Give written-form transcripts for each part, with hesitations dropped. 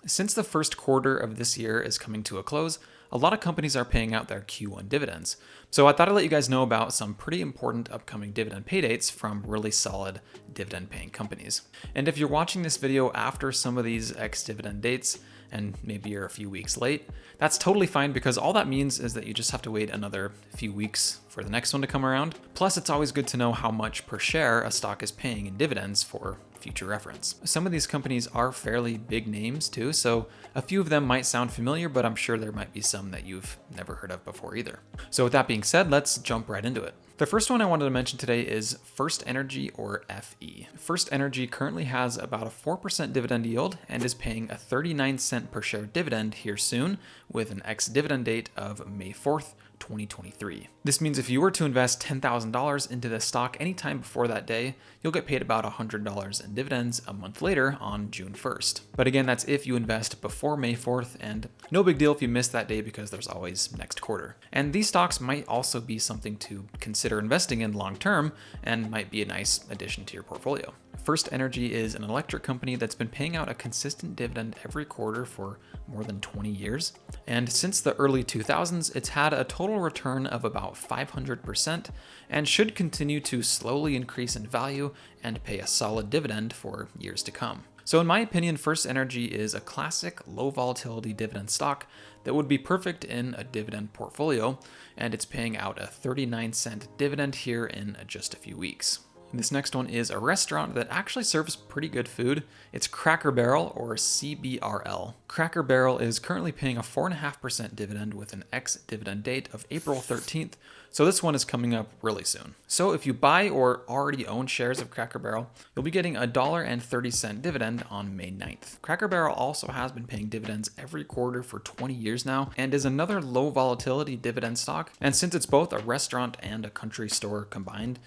Since the first quarter of this year is coming to a close, a lot of companies are paying out their Q1 dividends. So I thought I'd let you guys know about some pretty important upcoming dividend pay dates from really solid dividend paying companies. And if you're watching this video after some of these ex-dividend dates, and maybe you're a few weeks late, that's totally fine, because all that means is that you just have to wait another few weeks for the next one to come around. Plus, it's always good to know how much per share a stock is paying in dividends for future reference. Some of these companies are fairly big names too, so a few of them might sound familiar, but I'm sure there might be some that you've never heard of before either. So with that being said, let's jump right into it. The first one I wanted to mention today is FirstEnergy, or FE. FirstEnergy currently has about a 4% dividend yield and is paying a 39-cent per share dividend here soon, with an ex-dividend date of May 4th, 2023. This means if you were to invest $10,000 into this stock anytime before that day, you'll get paid about $100 in dividends a month later on June 1st. But again, that's if you invest before May 4th, and no big deal if you miss that day because there's always next quarter. And these stocks might also be something to consider investing in long term and might be a nice addition to your portfolio. FirstEnergy is an electric company that's been paying out a consistent dividend every quarter for more than 20 years. And since the early 2000s, it's had a total return of about 500% and should continue to slowly increase in value and pay a solid dividend for years to come. So in my opinion, FirstEnergy is a classic low volatility dividend stock that would be perfect in a dividend portfolio, and it's paying out a 39-cent dividend here in just a few weeks. This next one is a restaurant that actually serves pretty good food. It's Cracker Barrel, or CBRL. Cracker Barrel is currently paying a 4.5% dividend with an ex-dividend date of April 13th, so this one is coming up really soon. So if you buy or already own shares of Cracker Barrel, you'll be getting a $1.30 dividend on May 9th. Cracker Barrel also has been paying dividends every quarter for 20 years now and is another low volatility dividend stock. And since it's both a restaurant and a country store combined,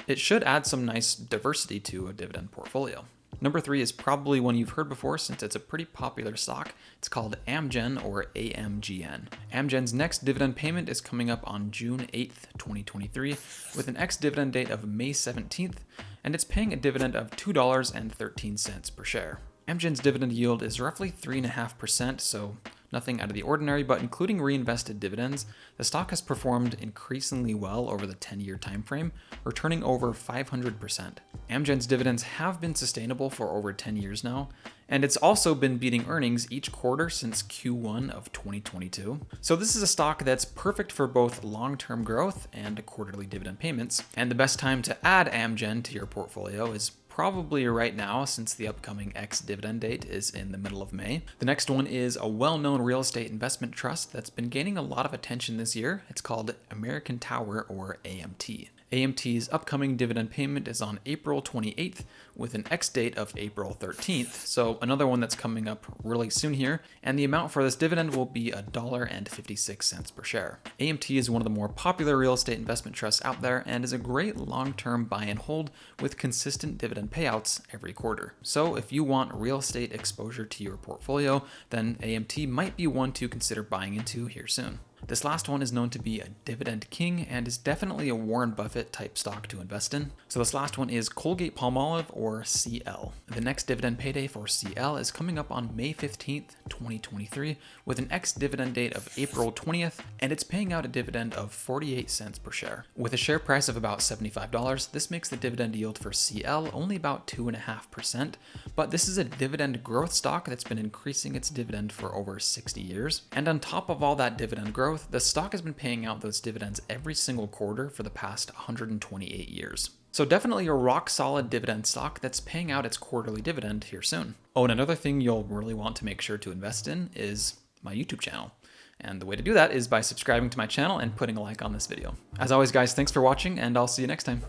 it should add some nice diversity to a dividend portfolio. Number 3 is probably one you've heard before since it's a pretty popular stock. It's called Amgen, or AMGN. Amgen's next dividend payment is coming up on June 8th, 2023, with an ex-dividend date of May 17th, and it's paying a dividend of $2.13 per share. Amgen's dividend yield is roughly 3.5%, so nothing out of the ordinary, but including reinvested dividends, the stock has performed increasingly well over the 10-year time frame, returning over 500%. Amgen's dividends have been sustainable for over 10 years now, and it's also been beating earnings each quarter since Q1 of 2022. So this is a stock that's perfect for both long-term growth and quarterly dividend payments. And the best time to add Amgen to your portfolio is probably right now, since the upcoming ex-dividend date is in the middle of May. The next one is a well-known real estate investment trust that's been gaining a lot of attention this year. It's called American Tower, or AMT. AMT's upcoming dividend payment is on April 28th with an ex-date of April 13th, so another one that's coming up really soon here, and the amount for this dividend will be $1.56 per share. AMT is one of the more popular real estate investment trusts out there and is a great long-term buy and hold with consistent dividend payouts every quarter. So if you want real estate exposure to your portfolio, then AMT might be one to consider buying into here soon. This last one is known to be a dividend king and is definitely a Warren Buffett type stock to invest in. So this last one is Colgate Palmolive, or CL. The next dividend payday for CL is coming up on May 15th, 2023, with an ex-dividend date of April 20th, and it's paying out a dividend of 48 cents per share. With a share price of about $75, this makes the dividend yield for CL only about 2.5%, but this is a dividend growth stock that's been increasing its dividend for over 60 years. And on top of all that dividend growth, the stock has been paying out those dividends every single quarter for the past 128 years. So definitely a rock solid dividend stock that's paying out its quarterly dividend here soon. Oh, and another thing you'll really want to make sure to invest in is my YouTube channel. And the way to do that is by subscribing to my channel and putting a like on this video. As always, guys, thanks for watching, and I'll see you next time.